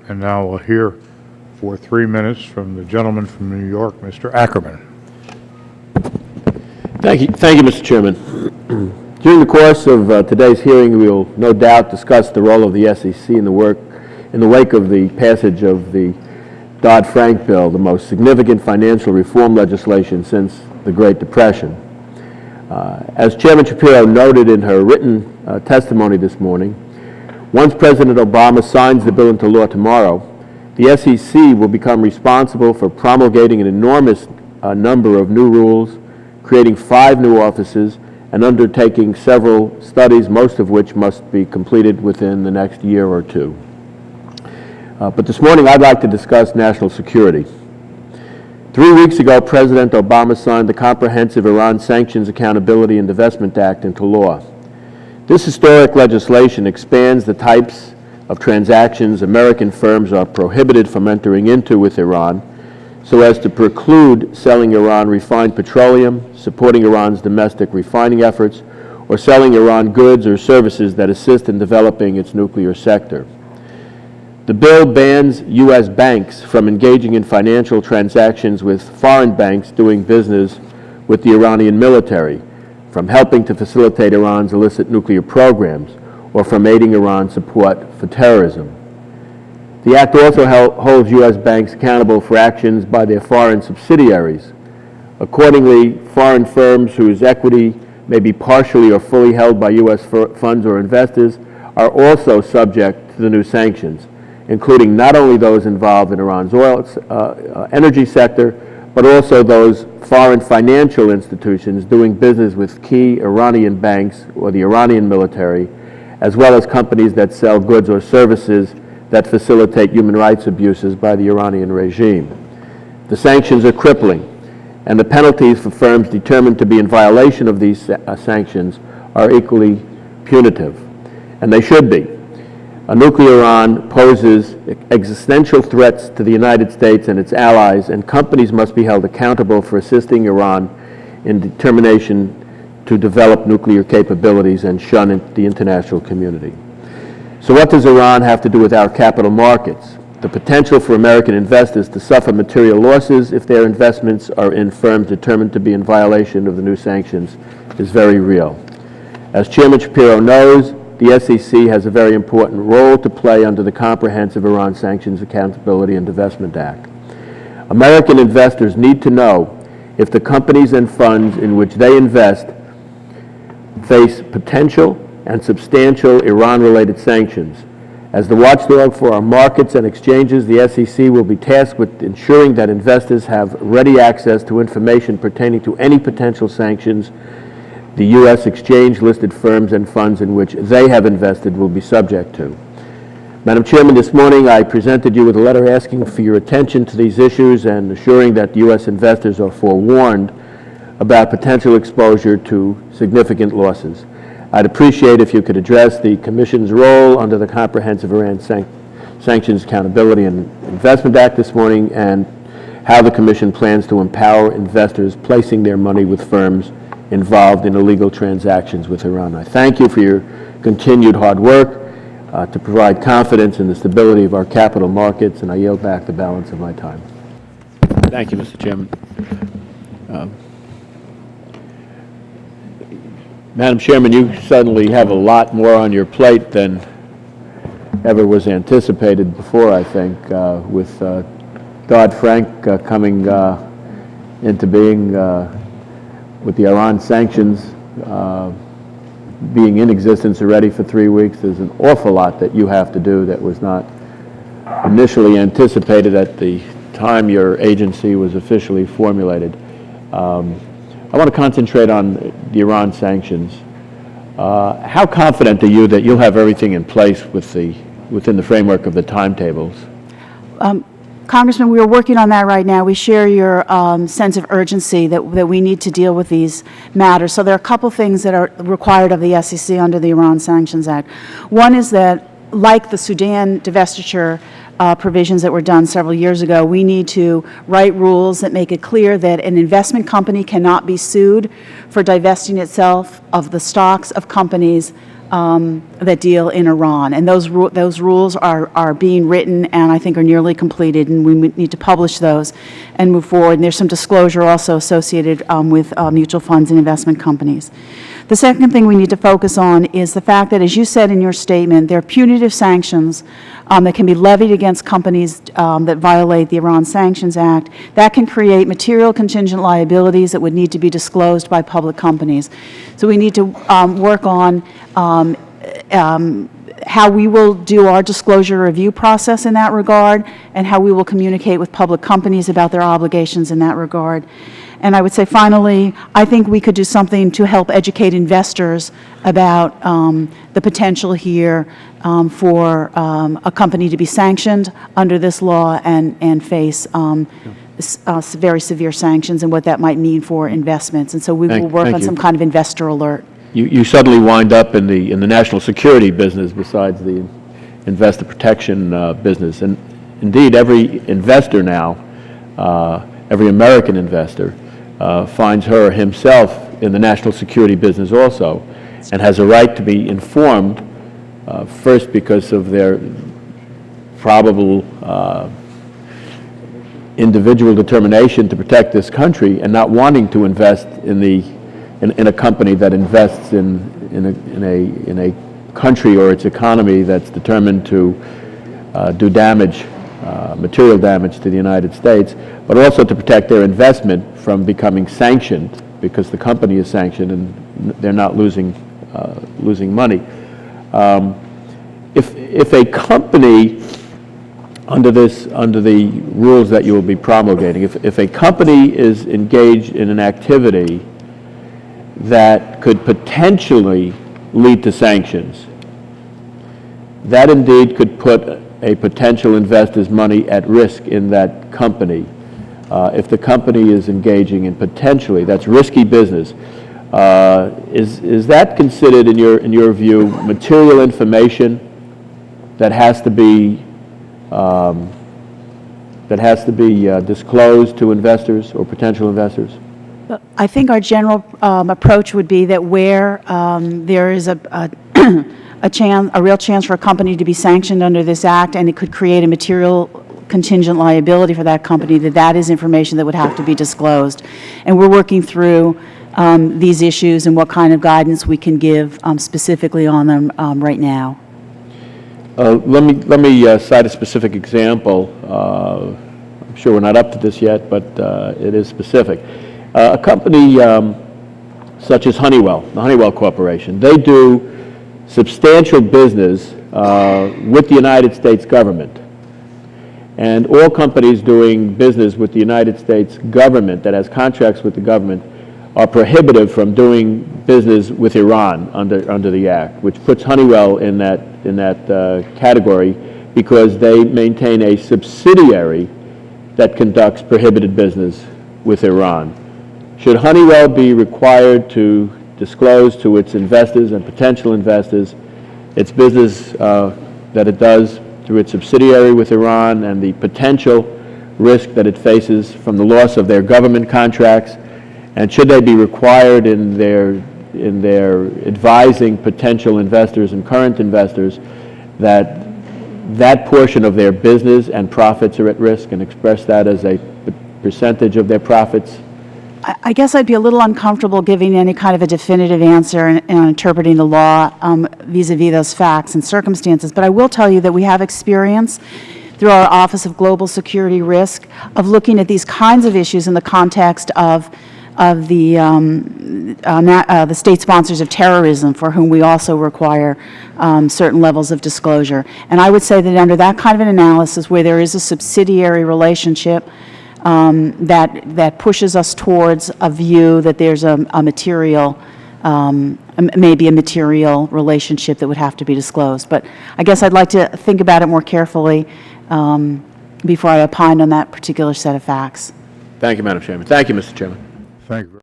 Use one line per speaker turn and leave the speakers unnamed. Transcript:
And now we'll hear for 3 minutes from the gentleman from New York, Mr. Ackerman.
Thank you, Mr. Chairman. During the course of today's hearing, we will no doubt discuss the role of the SEC in the wake of the passage of the Dodd-Frank bill, the most significant financial reform legislation since the Great Depression. As Chairman Schapiro noted in her written testimony this morning, once President Obama signs the bill into law tomorrow, the SEC will become responsible for promulgating an enormous number of new rules, creating 5 new offices, and undertaking several studies, most of which must be completed within the next year or two. But this morning I'd like to discuss national security. 3 weeks ago, President Obama signed the Comprehensive Iran Sanctions Accountability and Divestment Act into law. This historic legislation expands the types of transactions American firms are prohibited from entering into with Iran, so as to preclude selling Iran refined petroleum, supporting Iran's domestic refining efforts, or selling Iran goods or services that assist in developing its nuclear sector. The bill bans U.S. banks from engaging in financial transactions with foreign banks doing business with the Iranian military, from helping to facilitate Iran's illicit nuclear programs, or from aiding Iran's support for terrorism. The act also holds U.S. banks accountable for actions by their foreign subsidiaries. Accordingly, foreign firms whose equity may be partially or fully held by U.S. funds or investors are also subject to the new sanctions, including not only those involved in Iran's oil energy sector, but also those foreign financial institutions doing business with key Iranian banks or the Iranian military, as well as companies that sell goods or services that facilitate human rights abuses by the Iranian regime. The sanctions are crippling, and the penalties for firms determined to be in violation of these sanctions are equally punitive, and they should be. A nuclear Iran poses existential threats to the United States and its allies, and companies must be held accountable for assisting Iran in determination to develop nuclear capabilities and shun the international community. So what does Iran have to do with our capital markets? The potential for American investors to suffer material losses if their investments are in firms determined to be in violation of the new sanctions is very real. As Chairman Schapiro knows, the SEC has a very important role to play under the Comprehensive Iran Sanctions Accountability and Divestment Act. American investors need to know if the companies and funds in which they invest face potential and substantial Iran-related sanctions. As the watchdog for our markets and exchanges, the SEC will be tasked with ensuring that investors have ready access to information pertaining to any potential sanctions the U.S. exchange-listed firms and funds in which they have invested will be subject to. Madam Chairman, this morning I presented you with a letter asking for your attention to these issues and assuring that U.S. investors are forewarned about potential exposure to significant losses. I'd appreciate if you could address the Commission's role under the Comprehensive Iran Sanctions Accountability and Investment Act this morning, and how the Commission plans to empower investors placing their money with firms involved in illegal transactions with Iran. I thank you for your continued hard work to provide confidence in the stability of our capital markets, and I yield back the balance of my time.
Thank you, Mr. Chairman.
Madam Chairman, you suddenly have a lot more on your plate than ever was anticipated before, I think, with Dodd-Frank coming into being, with the Iran sanctions being in existence already for 3 weeks. There's an awful lot that you have to do that was not initially anticipated at the time your agency was officially formulated. I want to concentrate on the Iran sanctions. How confident are you that you'll have everything in place within the framework of the timetables?
Congressman, we are working on that right now. We share your sense of urgency that we need to deal with these matters. So there are a couple things that are required of the SEC under the Iran Sanctions Act. One is that, like the Sudan divestiture provisions that were done several years ago, we need to write rules that make it clear that an investment company cannot be sued for divesting itself of the stocks of companies that deal in Iran. And those rules are being written and I think are nearly completed, and we need to publish those and move forward. And there's some disclosure also associated with mutual funds and investment companies. The second thing we need to focus on is the fact that, as you said in your statement, there are punitive sanctions that can be levied against companies that violate the Iran Sanctions Act. That can create material contingent liabilities that would need to be disclosed by public companies. So we need to work on how we will do our disclosure review process in that regard, and how we will communicate with public companies about their obligations in that regard. And I would say, finally, I think we could do something to help educate investors about the potential here for a company to be sanctioned under this law and face very severe sanctions, and what that might mean for investments. And so we will work on some kind of investor alert.
You suddenly wind up in the national security business besides the investor protection business. And indeed, every investor now, every American investor, finds her or himself in the national security business also, and has a right to be informed, first because of their probable individual determination to protect this country, and not wanting to invest in a company that invests in a country or its economy that's determined to do damage, material damage to the United States, but also to protect their investment from becoming sanctioned, because the company is sanctioned and they're not losing money. If a company, under the rules that you will be promulgating, if a company is engaged in an activity that could potentially lead to sanctions, that indeed could put a potential investor's money at risk in that company. If the company is engaging in potentially, that's risky business. Is that considered, in your view, material information that has to be disclosed to investors or potential investors?
I think our general approach would be that where there is a real chance for a company to be sanctioned under this act, and it could create a material contingent liability for that company, that is information that would have to be disclosed. And we're working through these issues and what kind of guidance we can give specifically on them right now.
Let me cite a specific example. I'm sure we're not up to this yet, but it is specific. A company such as Honeywell, the Honeywell Corporation, they do substantial business with the United States government. And all companies doing business with the United States government that has contracts with the government are prohibited from doing business with Iran under the Act, which puts Honeywell in that category, because they maintain a subsidiary that conducts prohibited business with Iran. Should Honeywell be required to disclose to its investors and potential investors its business that it does through its subsidiary with Iran, and the potential risk that it faces from the loss of their government contracts? And should they be required in their advising potential investors and current investors that portion of their business and profits are at risk, and express that as a percentage of their profits?
I guess I'd be a little uncomfortable giving any kind of a definitive answer and interpreting the law vis-a-vis those facts and circumstances, but I will tell you that we have experience through our Office of Global Security Risk of looking at these kinds of issues in the context of the state sponsors of terrorism, for whom we also require certain levels of disclosure. And I would say that under that kind of an analysis, where there is a subsidiary relationship that pushes us towards a view that there's a material, maybe a material relationship that would have to be disclosed. But I guess I'd like to think about it more carefully before I opine on that particular set of facts.
Thank you, Madam Chairman. Thank you, Mr. Chairman.
Thank you.